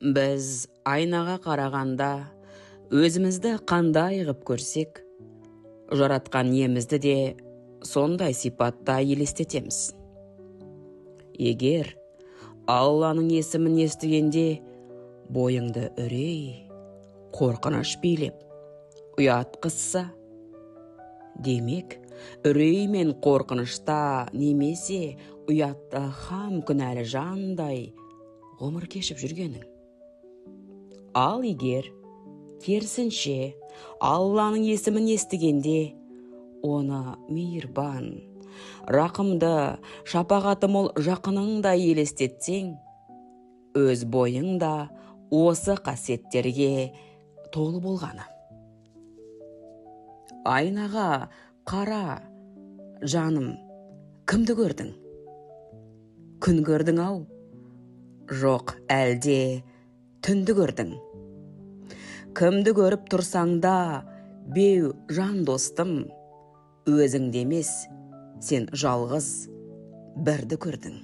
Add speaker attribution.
Speaker 1: Біз айнаға қарағанда өзімізді қандай ғып көрсек, жаратқан иемізді де сондай сипатта елестетеміз. Егер Алланың есімін естігенде бойыңды үрей, қорқыныш билеп, ұят қысса, демек, үрей мен қорқынышта немесе ұятта хам күнәлі жандай ғұмыр кешіп жүргенің. Ал егер керісінше Алланың есімін естігенде оны мейірбан, рақымды, шапағаты мол жақыныңдай елестетсең, өз бойыңда осы қасиеттерге толы болғаны. Айнаға қара, жаным, кімді көрдің? Күн көрдің ау? Жоқ, әлде түнді көрдің? Кімді көріп тұрсаң да, беу жан достым, өзіңде емес, сен жалғыз бірді көрдің.